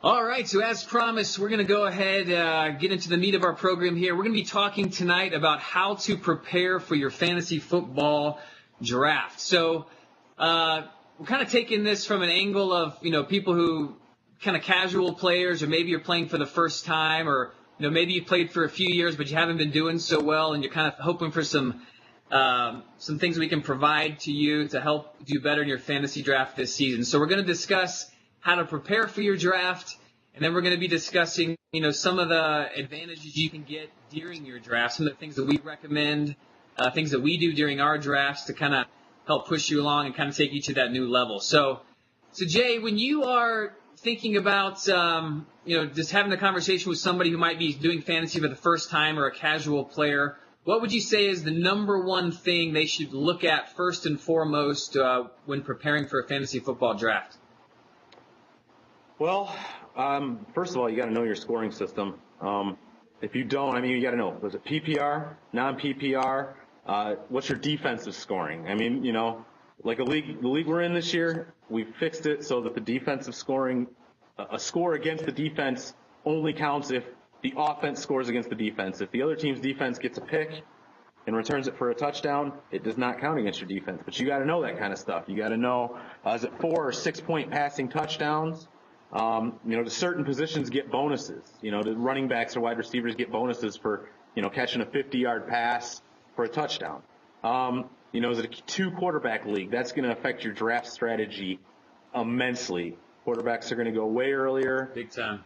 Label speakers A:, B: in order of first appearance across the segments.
A: All right, so as promised, we're going to go ahead get into the meat of our program here. We're going to be talking tonight about how to prepare for your fantasy football draft. So we're kind of taking this from an angle of, people who kind of casual players, or maybe you're playing for the first time, or, maybe you played for a few years, but you haven't been doing so well, and you're kind of hoping for some things we can provide to you to help do better in your fantasy draft this season. So we're going to discuss how to prepare for your draft, and then we're going to be discussing, some of the advantages you can get during your draft, some of the things that we recommend, things that we do during our drafts to kind of help push you along and kind of take you to that new level. So Jay, when you are thinking about, just having a conversation with somebody who might be doing fantasy for the first time or a casual player, what would you say is the number one thing they should look at first and foremost when preparing for a fantasy football draft?
B: Well, first of all, you got to know your scoring system. If you don't, you got to know, was it PPR, non-PPR? What's your defensive scoring? Like the league we're in this year, we fixed it so that the defensive scoring, a score against the defense only counts if the offense scores against the defense. If the other team's defense gets a pick and returns it for a touchdown, it does not count against your defense. But you got to know that kind of stuff. You got to know, is it 4 or 6 point passing touchdowns? The certain positions get bonuses. The running backs or wide receivers get bonuses for, catching a 50-yard pass for a touchdown. Is it a 2-quarterback league? That's going to affect your draft strategy immensely. Quarterbacks are going to go way earlier.
A: Big time.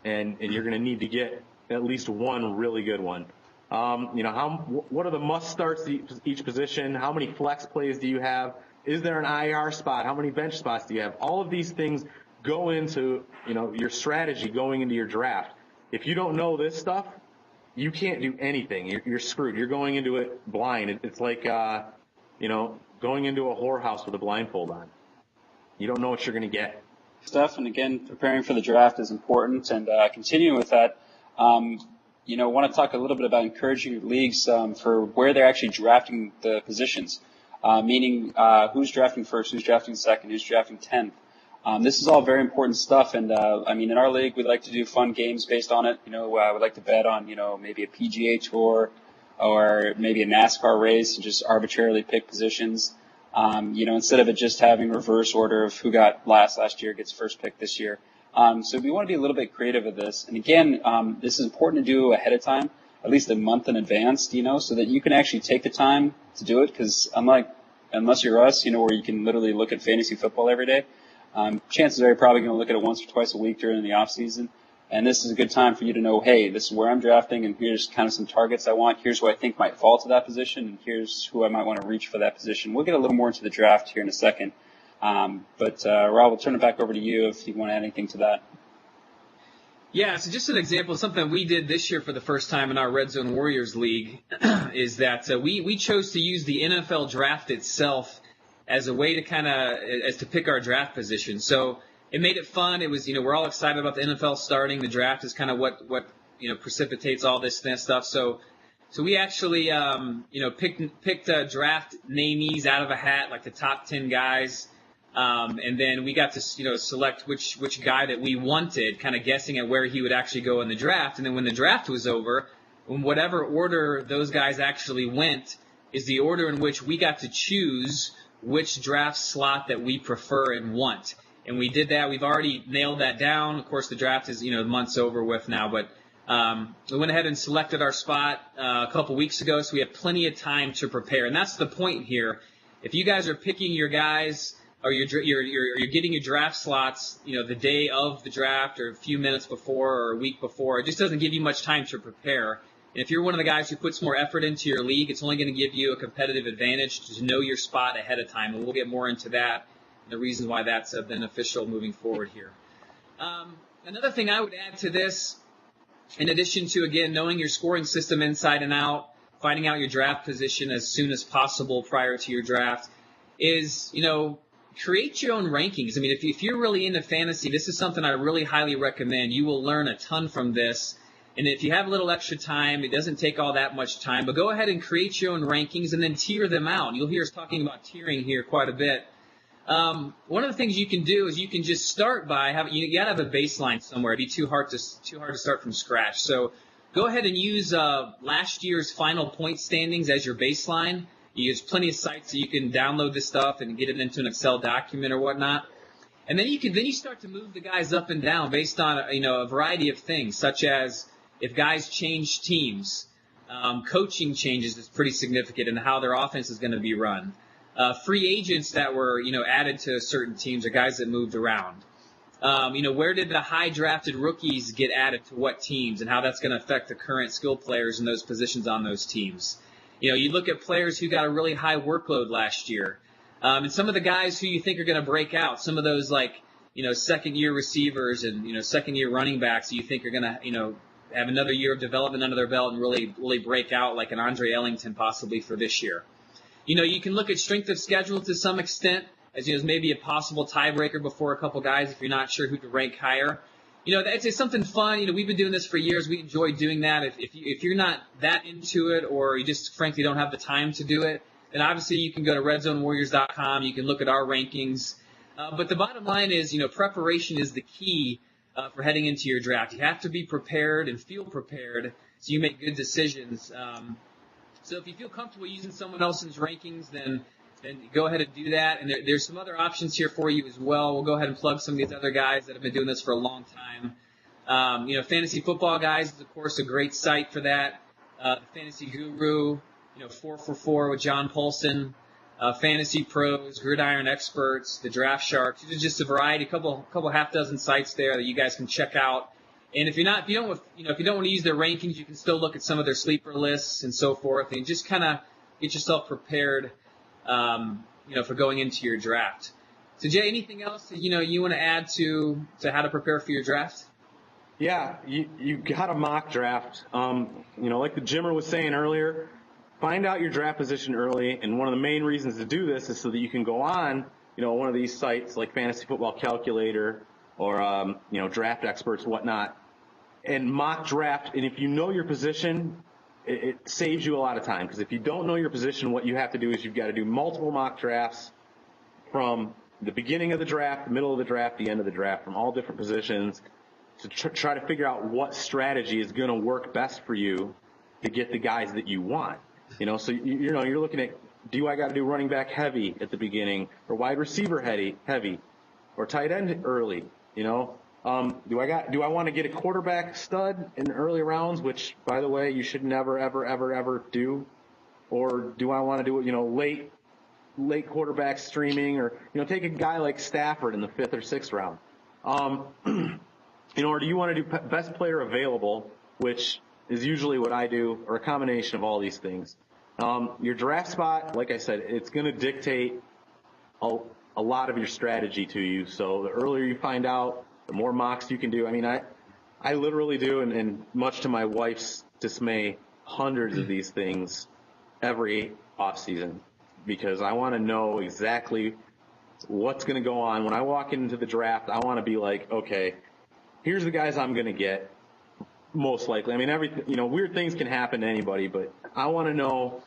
B: And you're going to need to get at least one really good one. What are the must starts each position? How many flex plays do you have? Is there an IR spot? How many bench spots do you have? All of these things go into, your strategy going into your draft. If you don't know this stuff, you can't do anything. You're screwed. You're going into it blind. It's like, going into a whorehouse with a blindfold on. You don't know what you're going to get.
C: Stuff, and again, preparing for the draft is important. And continuing with that, want to talk a little bit about encouraging leagues for where they're actually drafting the positions, meaning who's drafting first, who's drafting second, who's drafting 10th. This is all very important stuff, and in our league, we like to do fun games based on it. We like to bet on, maybe a PGA Tour or maybe a NASCAR race and just arbitrarily pick positions. Instead of it just having reverse order of who got last year gets first pick this year. So we want to be a little bit creative with this. And again, this is important to do ahead of time, at least a month in advance, so that you can actually take the time to do it. Because unless you're us, where you can literally look at fantasy football every day, chances are you're probably going to look at it once or twice a week during the off season. And this is a good time for you to know, hey, this is where I'm drafting, and here's kind of some targets I want. Here's who I think might fall to that position, and here's who I might want to reach for that position. We'll get a little more into the draft here in a second. But Rob, we'll turn it back over to you if you want to add anything to that.
A: Yeah, so just an example of something we did this year for the first time in our Red Zone Warriors League is that we chose to use the NFL draft itself as a way to to pick our draft position. So it made it fun. It was, we're all excited about the NFL starting. The draft is kind of what precipitates all this stuff. So we actually, picked draft namees out of a hat, like the top 10 guys. And then we got to, select which guy that we wanted, kind of guessing at where he would actually go in the draft. And then when the draft was over, in whatever order those guys actually went is the order in which we got to choose which draft slot that we prefer and want. And we did that. We've already nailed that down. Of course, the draft is, months over with now. But we went ahead and selected our spot a couple weeks ago, so we have plenty of time to prepare. And that's the point here. If you guys are picking your guys or you're getting your draft slots, the day of the draft or a few minutes before or a week before, it just doesn't give you much time to prepare. And if you're one of the guys who puts more effort into your league, it's only going to give you a competitive advantage to know your spot ahead of time. And we'll get more into that, the reasons why that's beneficial moving forward here. Another thing I would add to this, in addition to, again, knowing your scoring system inside and out, finding out your draft position as soon as possible prior to your draft, is, create your own rankings. If you're really into fantasy, this is something I really highly recommend. You will learn a ton from this. And if you have a little extra time, it doesn't take all that much time, but go ahead and create your own rankings and then tier them out. You'll hear us talking about tiering here quite a bit. One of the things you can do is you can just start by having, you got to have a baseline somewhere. It'd be too hard to start from scratch. So go ahead and use last year's final point standings as your baseline. There's plenty of sites that you can download this stuff and get it into an Excel document or whatnot. And then you start to move the guys up and down based on a variety of things, such as if guys change teams, coaching changes is pretty significant in how their offense is going to be run. Free agents that were added to certain teams or guys that moved around. Where did the high drafted rookies get added to what teams and how that's going to affect the current skill players in those positions on those teams. You look at players who got a really high workload last year. And some of the guys who you think are going to break out, some of those second-year receivers and, second-year running backs that you think are going to, have another year of development under their belt and really break out like an Andre Ellington possibly for this year. You can look at strength of schedule to some extent as maybe a possible tiebreaker before a couple guys if you're not sure who to rank higher. It's something fun. We've been doing this for years. We enjoy doing that. If you're not that into it or you just frankly don't have the time to do it, then obviously you can go to redzonewarriors.com. You can look at our rankings. But the bottom line is, preparation is the key for heading into your draft. You have to be prepared and feel prepared so you make good decisions. So if you feel comfortable using someone else's rankings, then go ahead and do that. And there's some other options here for you as well. We'll go ahead and plug some of these other guys that have been doing this for a long time. Fantasy Football Guys is, of course, a great site for that. Fantasy Guru, 444 with John Polson, Fantasy Pros, Gridiron Experts, the Draft Sharks. There's just a variety, a couple half dozen sites there that you guys can check out. And if you don't want to use their rankings, you can still look at some of their sleeper lists and so forth, and just kind of get yourself prepared, for going into your draft. So Jay, anything else that you want to add to how to prepare for your draft?
B: Yeah, you got a mock draft. Like the Jimmer was saying earlier, find out your draft position early, and one of the main reasons to do this is so that you can go on, one of these sites like Fantasy Football Calculator or Draft Experts, whatnot, and mock draft. And if you know your position, it saves you a lot of time, because if you don't know your position, what you have to do is you've got to do multiple mock drafts from the beginning of the draft, the middle of the draft, the end of the draft, from all different positions to try to figure out what strategy is going to work best for you to get the guys that you want. So you're looking at, do I got to do running back heavy at the beginning, or wide receiver heavy, or tight end early? Do I want to get a quarterback stud in the early rounds, which, by the way, you should never, ever, ever, ever do? Or do I want to do it, late quarterback streaming, or, take a guy like Stafford in the 5th or 6th round? Or do you want to do best player available, which is usually what I do, or a combination of all these things? Your draft spot, like I said, it's going to dictate a lot of your strategy to you. So the earlier you find out, the more mocks you can do. I mean, I literally do, and much to my wife's dismay, hundreds of these things every off season, because I want to know exactly what's going to go on. When I walk into the draft, I want to be like, okay, here's the guys I'm going to get, most likely. I mean, weird things can happen to anybody, but I want to know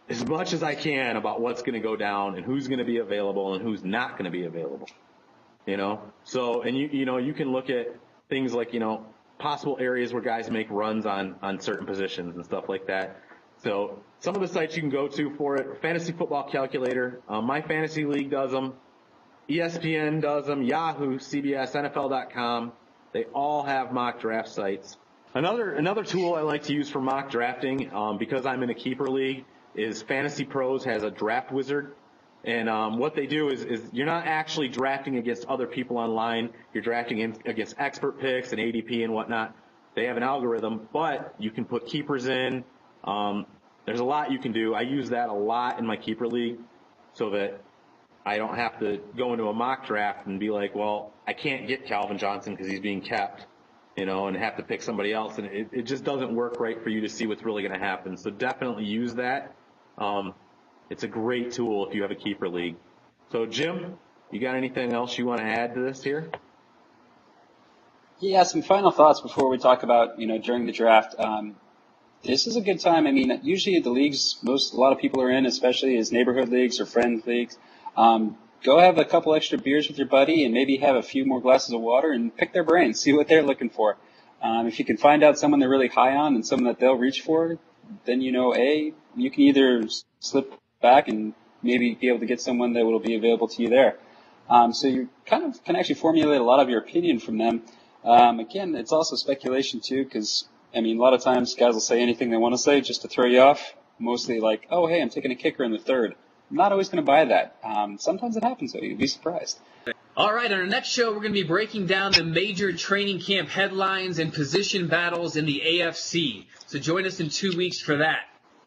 B: as much as I can about what's going to go down and who's going to be available and who's not going to be available. So, and you can look at things like, possible areas where guys make runs on certain positions and stuff like that. So some of the sites you can go to for it: Fantasy Football Calculator, My Fantasy League does them, ESPN does them, Yahoo, CBS, NFL.com. They all have mock draft sites. Another tool I like to use for mock drafting, because I'm in a keeper league, is Fantasy Pros has a draft wizard. And what they do is you're not actually drafting against other people online. You're drafting against expert picks and ADP and whatnot. They have an algorithm, but you can put keepers in. There's a lot you can do. I use that a lot in my keeper league so that I don't have to go into a mock draft and be like, well, I can't get Calvin Johnson because he's being kept, and have to pick somebody else. And it just doesn't work right for you to see what's really going to happen. So definitely use that. It's a great tool if you have a keeper league. So, Jim, you got anything else you want to add to this here?
C: Yeah, some final thoughts before we talk about, during the draft. This is a good time. I mean, usually the leagues a lot of people are in, especially as neighborhood leagues or friend leagues, go have a couple extra beers with your buddy and maybe have a few more glasses of water and pick their brains, see what they're looking for. If you can find out someone they're really high on and someone that they'll reach for, then you can either slip back and maybe be able to get someone that will be available to you there. So you kind of can actually formulate a lot of your opinion from them. Again, it's also speculation too, because a lot of times guys will say anything they want to say just to throw you off. Mostly like, oh, hey, I'm taking a kicker in the third. I'm not always going to buy that. Sometimes it happens though. You'd be surprised.
A: All right, on our next show, we're going to be breaking down the major training camp headlines and position battles in the AFC. So join us in 2 weeks for that.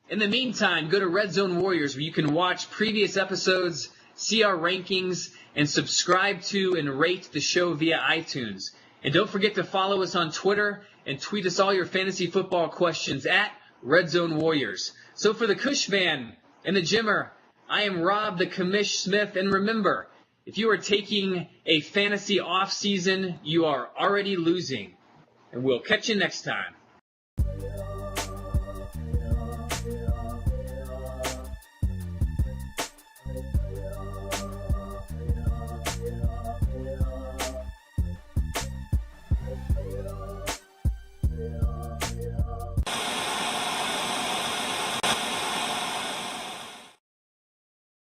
A: In the meantime, go to Red Zone Warriors, where you can watch previous episodes, see our rankings, and subscribe to and rate the show via iTunes. And don't forget to follow us on Twitter and tweet us all your fantasy football questions at Red Zone Warriors. So for the Cushman and the Jimmer, I am Rob the Commish Smith, and remember, if you are taking a fantasy off season, you are already losing. And we'll catch you next time.